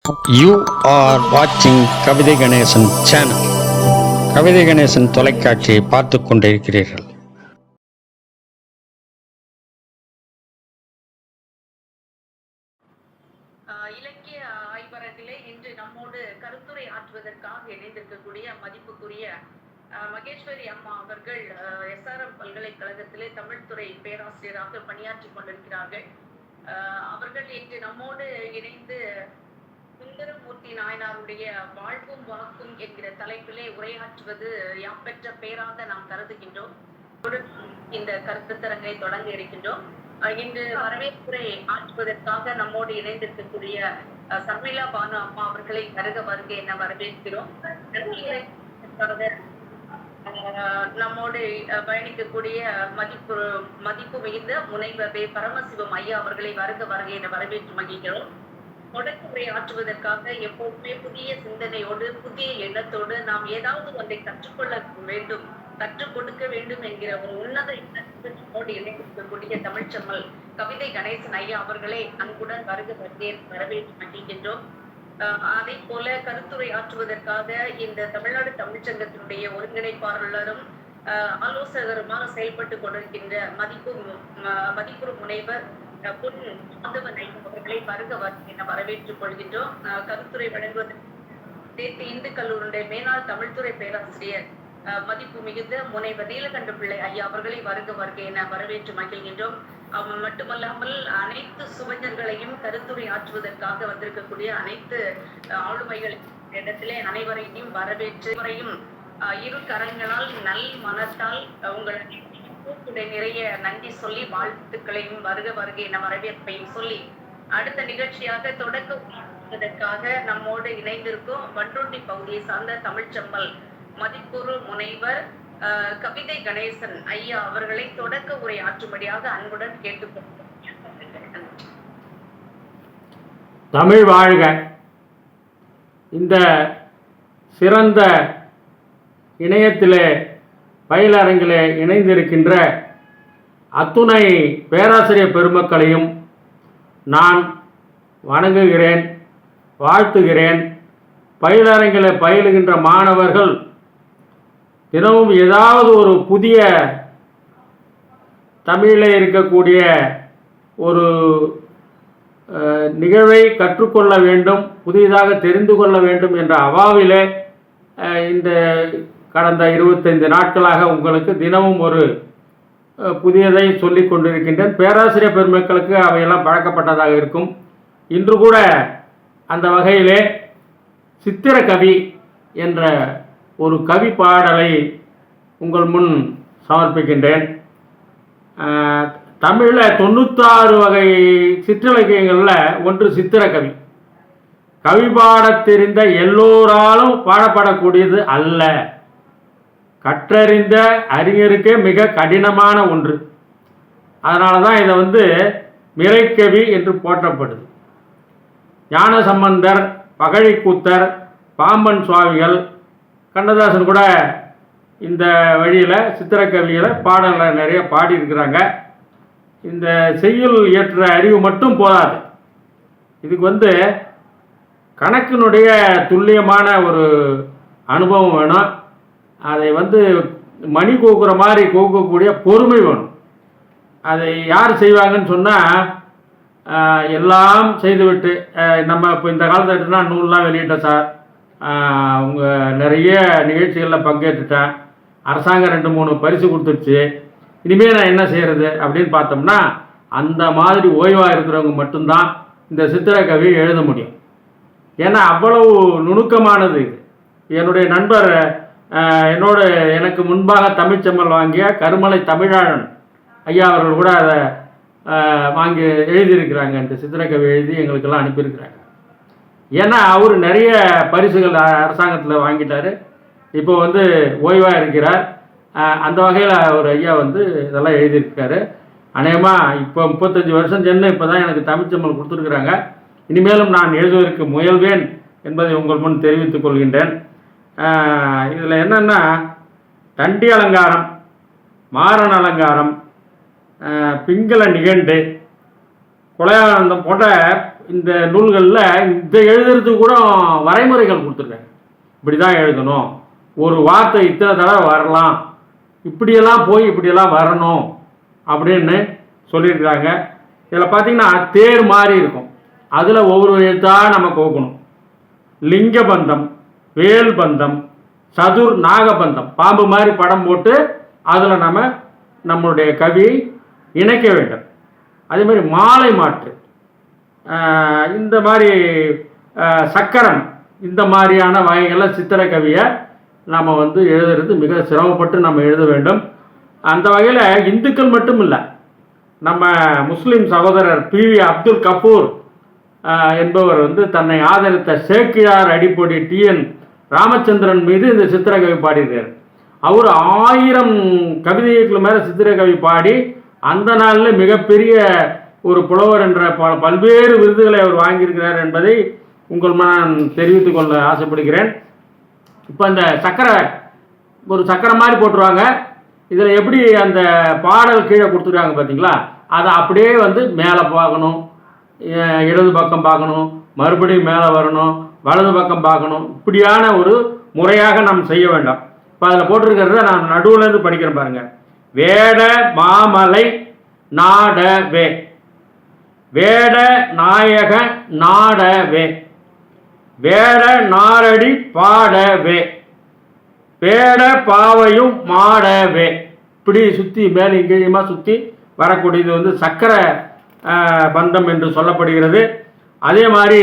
You are watching கவிதை Ganesan channel. கவிதை கணேசன் தொலைக்காட்சியை பார்த்து கொண்டிருக்கிறீர்கள். இலக்கிய ஆய்வரங்கிலே இன்று நம்மோடு கருத்துரை ஆற்றுவதற்காக இணைந்திருக்கக்கூடிய மதிப்புக்குரிய மகேஸ்வரி அம்மா அவர்கள் SRM பல்கலைக்கழகத்திலே தமிழ்துறை பேராசிரியராக பணியாற்றி கொண்டிருக்கிறார்கள். அவர்கள் இன்று நம்மோடு இணைந்து சுந்தரமூர்த்தி நாயனாருடைய வாழ்வும் வாக்கும் என்கிற தலைப்பிலே உரையாற்றுவது யாம் பெற்ற பேராக நாம் கருதுகின்றோம். இந்த கருத்தரங்கை தொடங்க இருக்கின்றோம். இன்று வரவேற்புரை ஆற்றுவதற்காக நம்மோடு இணைந்திருக்கக்கூடிய சர்மிளா பானு அம்மா அவர்களை வருக என வரவேற்கிறோம். நம்மோடு பயணிக்கக்கூடிய மதிப்பு மிகுந்த முனைவர் பரமசிவம் ஐயா அவர்களை வருக என வரவேற்று மகிழ்கிறோம். தொடக்குரை ஆற்றுவதற்காக எப்போதுமே புதிய சிந்தனையோடு புதிய எண்ணத்தோடு நாம் ஏதாவது ஒன்றை கற்றுக்கொள்ள வேண்டும், கற்றுக் கொடுக்க வேண்டும் என்கிற ஒரு உன்னத எண்ணத்தோடு இணைந்திருக்கக்கூடிய தமிழ்ச்செம்மல் கவிதை கணேசன் ஐயா அவர்களை அன்புடன் வரவேற்று மகிழ்கின்றோம். அதே போல கருத்துரை ஆற்றுவதற்காக இந்த தமிழ்நாடு தமிழ்ச்சங்கத்தினுடைய ஒருங்கிணைப்பாளரும் ஆலோசகருமாக செயல்பட்டு கொண்டிருக்கின்ற மதிப்புறு முனைவர் பொன் மாதவன் அவர்களை வருக என வரவேற்றுக் கொள்கின்றோம். கருத்துரை வழங்குவதற்கு தேசிய இந்து கல்லூரியுடைய மேலாள் தமிழ்துறை பேராசிரியர் மதிப்பு மிகுந்த முனைவர் நீலகண்ட பிள்ளை ஐயா அவர்களை வருக என வரவேற்று மகிழ்கின்றோம். அவன் மட்டுமல்லாமல் அனைத்து சுவைஞர்களையும் கருத்துரை ஆற்றுவதற்காக வந்திருக்கக்கூடிய அனைத்து ஆளுமைகள் இடத்திலே அனைவரையும் வரவேற்று இரு கரங்களால் நல் மனத்தால் உங்களை நிறைய நன்றி சொல்லி வாழ்த்துக்களையும் வருக என வரவேற்பையும் சொல்லி அடுத்த நிகழ்ச்சியாக தொடக்குவதற்காக நம்மோடு இணைந்திருக்கும் வண்டோட்டி பகுதியை சார்ந்த தமிழ்ச்செம்மல் மதிப்புறு முனைவர் கவிதை கணேசன் ஐயா அவர்களை தொடக்க உரை ஆற்றும்படியாக அன்புடன் கேட்டுக்கொள்கிறேன். தமிழ் வாழ்க. இந்த சிறந்த இணையத்திலே பயிலரங்கிலே இணைந்திருக்கின்ற அத்துணை பேராசிரியர் பெருமக்களையும் நான் வணங்குகிறேன், வாழ்த்துகிறேன். பயிலரங்கிலே பயிலுகின்ற மாணவர்கள் தினமும் ஏதாவது ஒரு புதிய தமிழில் இருக்கக்கூடிய ஒரு நிகழ்வை கற்றுக்கொள்ள வேண்டும், புதியதாக தெரிந்து கொள்ள வேண்டும் என்ற அவாவிலே இந்த கடந்த 25 நாட்களாக உங்களுக்கு தினமும் ஒரு புதியதை சொல்லிக் கொண்டிருக்கின்றேன். பேராசிரியர் பெருமக்களுக்கு அவையெல்லாம் பழக்கப்பட்டதாக இருக்கும். இன்று கூட அந்த வகையிலே சித்திர கவி என்ற ஒரு கவி பாடலை உங்கள் முன் சமர்ப்பிக்கின்றேன். தமிழில் 96 வகை சிற்றிலக்கியங்களில் ஒன்று சித்திரக்கவி. கவி பாடத் தெரிந்த எல்லோராலும் பாடப்படக்கூடியது அல்ல, கற்றறிந்த அறிஞருக்கே மிக கடினமான ஒன்று. அதனால தான் இதை மிரைக்கவி என்று போற்றப்படுது. ஞானசம்பந்தர், பகழிக்கூத்தர், பாம்பன் சுவாமிகள், கண்ணதாசன் கூட இந்த வழியில் சித்திரக்கவியில் பாடல்கள் நிறைய பாடியிருக்கிறாங்க. இந்த செய்யுள் இயற்ற அறிவு மட்டும் போதாது, இதுக்கு கணக்கினுடைய துல்லியமான ஒரு அனுபவம் வேணும். அதை மணி கோக்குற மாதிரி கோக்கக்கூடிய பொறுமை வேணும். அதை யார் செய்வாங்கன்னு சொன்னால், எல்லாம் செய்துவிட்டு நம்ம இப்போ இந்த காலத்தில் எடுத்துனா நூல்லாம் வெளியிட்டேன் சார், அவங்க நிறைய நிகழ்ச்சிகளில் பங்கேற்றுட்டேன், அரசாங்கம் 2-3 பரிசு கொடுத்துருச்சு, இனிமேல் நான் என்ன செய்கிறது அப்படின்னு பார்த்தோம்னா, அந்த மாதிரி ஓய்வாக இருக்கிறவங்க மட்டும்தான் இந்த சித்திரக்கவியை எழுத முடியும். ஏன்னா அவ்வளவு நுணுக்கமானது இது. என்னுடைய நண்பர் எனக்கு முன்பாக தமிழ்ச்செம்மல் வாங்கிய கருமலை தமிழாளன் ஐயா அவர்கள் கூட அதை வாங்கி எழுதியிருக்கிறாங்க. இந்த சித்திரக்கவி எழுதி எங்களுக்கெல்லாம் அனுப்பியிருக்கிறாங்க. ஏன்னா அவர் நிறைய பரிசுகள் அரசாங்கத்தில் வாங்கிட்டார், இப்போ ஓய்வாக இருக்கிறார். அந்த வகையில் ஒரு ஐயா இதெல்லாம் எழுதியிருக்காரு. அநேகமாக இப்போ 35 வருஷம் சென்று இப்போ தான் எனக்கு தமிழ்ச்செம்மல் கொடுத்துருக்குறாங்க. இனிமேலும் நான் எழுதுவதற்கு முயல்வேன் என்பதை உங்கள் முன் தெரிவித்துக் கொள்கின்றேன். இதில் என்னென்னா, தண்டி அலங்காரம், மாறன் அலங்காரம், பிங்கள நிகண்டு, கொலையானந்தம் போன்ற இந்த நூல்களில் இதை எழுதுறதுக்கு கூட வரைமுறைகள் கொடுத்துருக்காங்க. இப்படி தான் எழுதணும், ஒரு வார்த்தை இத்தனை தடவை வரலாம், இப்படியெல்லாம் போய் இப்படியெல்லாம் வரணும் அப்படின்னு சொல்லியிருக்காங்க. இதில் பார்த்தீங்கன்னா தேர் மாதிரி இருக்கும், அதில் ஒவ்வொரு எழுத்தாக நம்ம கோக்கணும். லிங்க பந்தம், வேல் பந்தம், சதுர் நாகபந்தம், பாம்பு மாதிரி படம் போட்டு அதில் நம்மளுடைய கவியை இணைக்க வேண்டும். அதே மாதிரி மாலை மாற்று, இந்த மாதிரி சக்கரம், இந்த மாதிரியான வகைகளில் சித்திரை கவியை நம்ம எழுதுறது மிக சிரமப்பட்டு நம்ம எழுத வேண்டும். அந்த வகையில் இந்துக்கள் மட்டும் இல்லை, நம்ம முஸ்லீம் சகோதரர் PV அப்துல் கபூர் என்பவர் தன்னை ஆதரித்த சேக்கிழார் அடிப்பொடி TN ராமச்சந்திரன் மீது இந்த சித்திரை கவி பாடியிருக்கார். அவர் 1000 கவிதைகளுக்கு மேலே சித்திரை கவி பாடி அந்த நாளில் மிகப்பெரிய ஒரு புலவர் என்ற பல்வேறு விருதுகளை அவர் வாங்கியிருக்கிறார் என்பதை உங்கள் நான் தெரிவித்துக் கொள்ள ஆசைப்படுகிறேன். இப்போ இந்த ஒரு சக்கரை மாதிரி போட்டுருவாங்க. இதில் எப்படி அந்த பாடல் கீழே கொடுத்துருக்காங்க பார்த்தீங்களா, அதை அப்படியே மேலே பார்க்கணும், இடது பக்கம் பார்க்கணும், மறுபடியும் மேலே வரணும், வலது பக்கம் பார்க்கணும். இப்படியான ஒரு முறையாக நாம் செய்ய வேண்டாம். இப்போ அதில் போட்டிருக்கிறத நான் நடுவுலேருந்து படிக்கிறேன் பாருங்க. வேட மாமலை நாடவே, வேட நாயக நாடவே, வேட நாரடி பாடவே, வேட பாவையும் மாடவே. இப்படி சுற்றி மேலே கீழமா சுற்றி வரக்கூடியது சக்கர பந்தம் என்று சொல்லப்படுகிறது. அதே மாதிரி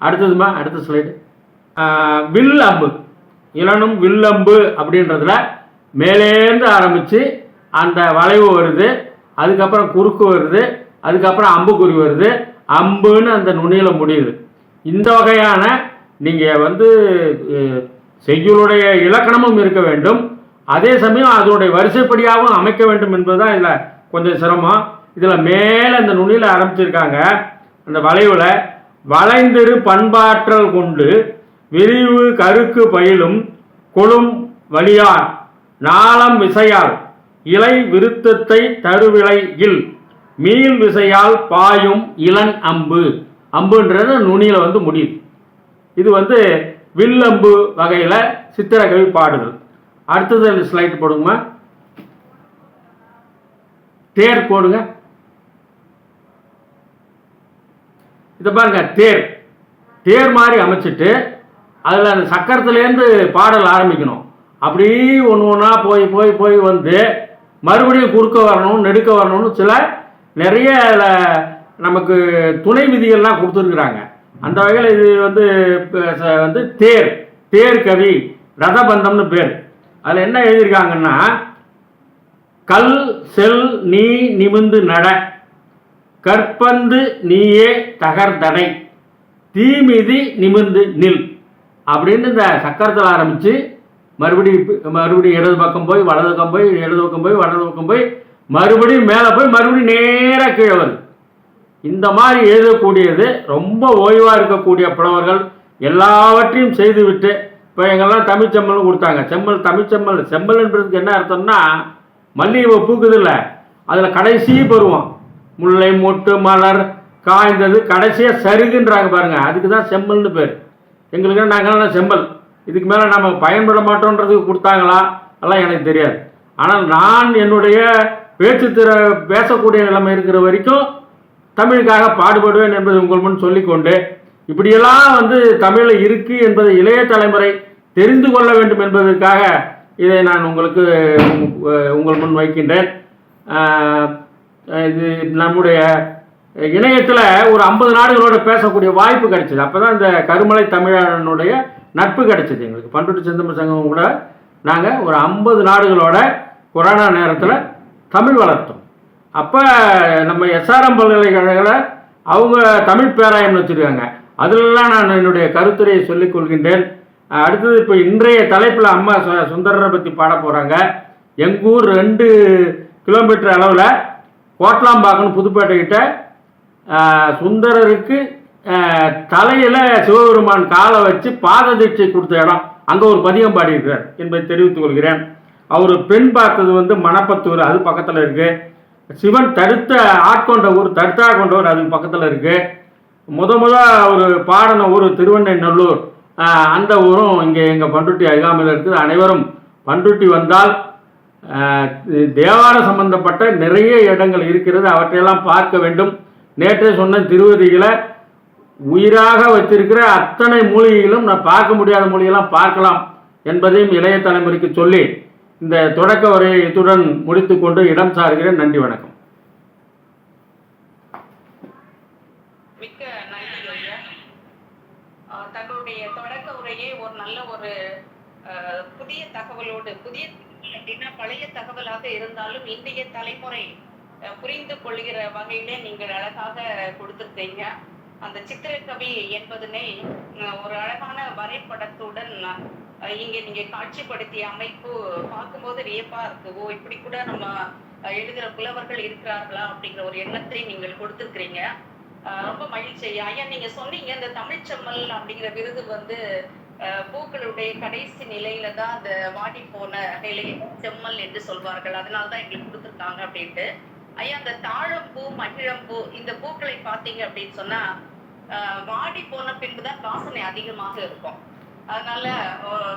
அடுத்த ஸ்லைடு, வில் அம்பு, இளனும் வில்லம்பு அப்படின்றதுல மேலேருந்து ஆரம்பித்து அந்த வளைவு வருது, அதுக்கப்புறம் குறுக்கு வருது, அதுக்கப்புறம் அம்புக்குறி வருது, அம்புன்னு அந்த நுனியில் முடியுது. இந்த வகையான நீங்கள் செய்யுளுடைய இலக்கணமும் இருக்க வேண்டும், அதே சமயம் அதனுடைய வரிசைப்படியாகவும் அமைக்க வேண்டும் என்பதுதான் இதில் கொஞ்சம் சிரமம். இதில் மேலே அந்த நுனியில் ஆரம்பிச்சிருக்காங்க. அந்த வளைவில் வளைந்திரு பண்பாற்றல் கொண்டு விரிவு கருக்கு பயிலும் கொழும் வழியார் நாளம் விசையால் இலை விருத்தத்தை தருவிலை இல் மீள் விசையால் பாயும் இளன் அம்பு. அம்புன்றது நுனியில் முடியுது. இது வில்லம்பு வகையில் சித்திரக்கவி பாடுதல். அடுத்தது ஸ்லைட் போடுங்க, தேர் போடுங்க. இதை பாருங்க, தேர் மாதிரி அமைச்சிட்டு அதில் அந்த சக்கரத்துலேருந்து பாடல் ஆரம்பிக்கணும். அப்படி ஒன்று ஒன்றா போய் போய் போய் மறுபடியும் குறுக்க வரணும், நெடுக்க வரணும்னு நிறைய நமக்கு துணை விதிகள்லாம் கொடுத்துருக்குறாங்க. அந்த வகையில் இது தேர் கவி ரதபந்தம்னு பேர். அதில் என்ன எழுதியிருக்காங்கன்னா, கல் செல் நீ நிமிந்து நட, கற்பந்து நீயே தகர்தடை, தீமிதி நிமிந்து நில் அப்படின்னு இந்த சக்கரத்தில் ஆரம்பித்து மறுபடியும் இடது பக்கம் போய் வலது பக்கம் போய் இடது பக்கம் போய் வலது பக்கம் போய் மறுபடியும் மேலே போய் மறுபடியும் நேராக கீழே வருது. இந்த மாதிரி எழுதக்கூடியது ரொம்ப ஓய்வாக இருக்கக்கூடிய புலவர்கள் எல்லாவற்றையும் செய்துவிட்டு, இப்போ எங்கெல்லாம் தமிழ்ச்செம்மல்னு கொடுத்தாங்க. தமிழ்ச்செம்மல், செம்மல்ன்றதுக்கு என்ன அர்த்தம்னா மல்லிகை பூக்குது இல்லை, அதில் கடைசி பருவம் முல்லை மொட்டு மலர் காய்ந்தது கடைசியாக சருகுன்றாங்க பாருங்க, அதுக்கு தான் செம்மல்னு பேர். எங்களுக்கு நாங்கள்லாம் செம்பல், இதுக்கு மேலே நம்ம பயன்பட மாட்டோன்றதுக்கு கொடுத்தாங்களா எல்லாம் எனக்கு தெரியாது. ஆனால் நான் என்னுடைய பேசக்கூடிய நிலைமை இருக்கிற வரைக்கும் தமிழுக்காக பாடுபடுவேன் என்பதை உங்கள் முன் சொல்லிக்கொண்டு, இப்படியெல்லாம் தமிழில் இருக்குது என்பதை இளைய தலைமுறை தெரிந்து கொள்ள வேண்டும் என்பதற்காக இதை நான் உங்கள் முன் வைக்கின்றேன். இது நம்முடைய இணையத்தில் ஒரு 50 நாடுகளோட பேசக்கூடிய வாய்ப்பு கிடைச்சிது. அப்போ தான் இந்த கருமலை தமிழனுடைய நட்பு கிடைச்சிது எங்களுக்கு. பண்ருட்டி செந்தமிழ் சங்கம் கூட நாங்கள் ஒரு 50 நாடுகளோட கொரோனா நேரத்தில் தமிழ் வளர்த்தோம். அப்போ நம்ம SRM பல்கலைக்கழகத்தில் அவங்க தமிழ் பேராயம்னு வச்சுருக்காங்க. அதிலெல்லாம் நான் என்னுடைய கருத்துரையை சொல்லிக் கொள்கின்றேன். அடுத்தது இப்போ இன்றைய தலைப்பில் அம்மா சுந்தரரை பற்றி பாட போகிறாங்க. எங்கூர் 2 கிலோமீட்டர் அளவில் கோட்லாம்பாக்கன்னு புதுப்பேட்டைக்கிட்ட சுந்தரருக்கு தலையில் சிவபெருமான் காலை வச்சு பாத தீட்சை கொடுத்த இடம், அங்கே ஒரு பதிகம் பாடியிருக்கிறார் என்பதை தெரிவித்துக் கொள்கிறேன். அவர் பெண் பார்த்தது மணப்பத்தூர், அது பக்கத்தில் இருக்குது. சிவன் ஆட்கொண்ட ஊர் தடுத்தா கொண்டவர், அது பக்கத்தில் இருக்குது. முத ஒரு பாடின ஊர் திருவெண்ணெய்நல்லூர், அந்த ஊரும் இங்கே எங்கள் பண்ருட்டி அருகாமையில் இருக்குது. அனைவரும் பண்ருட்டி வந்தால் தேவார சம்பந்தப்பட்ட நிறைய இடங்கள் இருக்கிறது, அவற்றையெல்லாம் பார்க்க வேண்டும். நேற்றே சொன்ன திருவதிகளை உயிராக வச்சிருக்கிற அத்தனை மூலிகைகளும் நான் பார்க்க முடியாத மூலிகைலாம் பார்க்கலாம் என்பதையும் இளைய தலைமுறைக்கு சொல்லி இந்த தொடக்க உரையை இத்துடன் முடித்துக்கொண்டு இடம் சாருகிறேன். நன்றி, வணக்கம். மிக்க நன்றி ஐயா. தங்களுடைய தொடக்க உரையே ஒரு நல்ல ஒரு புதிய தகவலோடு, புதிய அப்படின்னா பழைய தகவலாக இருந்தாலும் இன்றைய தலைமுறை புரிந்து கொள்கிற வகையிலே நீங்கள் அழகாக கொடுத்திருக்கீங்க. அந்த சித்திரக்கவி என்பதனை ஒரு அழகான வரைபடத்துடன் இங்கே நீங்க காட்சிப்படுத்திய அமைப்பு பார்க்கும்போது வியப்பா இருக்கு. ஓ, இப்படி கூட நம்ம எழுதுகிற புலவர்கள் இருக்கிறார்களா அப்படிங்கிற ஒரு எண்ணத்தை நீங்கள் கொடுத்திருக்கிறீங்க. ரொம்ப மகிழ்ச்சி ஐயா. நீங்க சொன்னீங்க இந்த தமிழ்ச்செம்மல் அப்படிங்கிற விருது வந்து பூக்களுடைய கடைசி நிலையில தான் அந்த வாடி போன நிலை செம்மல் என்று சொல்வார்கள், அதனாலதான் எங்களுக்கு கொடுத்துருக்காங்க அப்படின்ட்டு. ஐயா, அந்த தாழம்பூ, மகிழம்பூ இந்த பூக்களை பார்த்தீங்க அப்படின்னு சொன்னா வாடி போன பின்புதான் வாசனை அதிகமாக இருக்கும். அதனால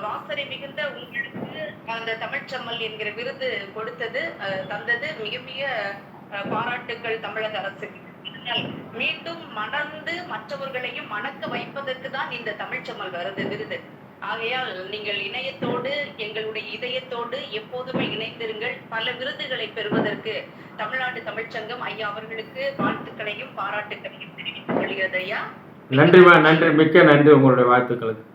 வாசனை மிகுந்த உங்களுக்கு அந்த தமிழ்ச்செம்மல் என்கிற விருது கொடுத்தது, தந்தது மிக மிக பாராட்டுக்கள் தமிழக அரசுக்கு. மீண்டும் மணந்து மற்றவர்களையும் மணக்க வைப்பதற்கு தான் இந்த தமிழ்ச்செம்மல் விருது. ஆகையால் நீங்கள் இணையத்தோடு, எங்களுடைய இதயத்தோடு எப்போதுமே இணைந்திருங்கள். பல விருதுகளை பெறுவதற்கு தமிழ்நாடு தமிழ்ச்சங்கம் ஐயா அவர்களுக்கு வாழ்த்துக்களையும் பாராட்டுக்களையும் தெரிவித்துக் கொள்கிறது ஐயா. நன்றி, மிக்க நன்றி உங்களுடைய வாழ்த்துக்களுக்கு.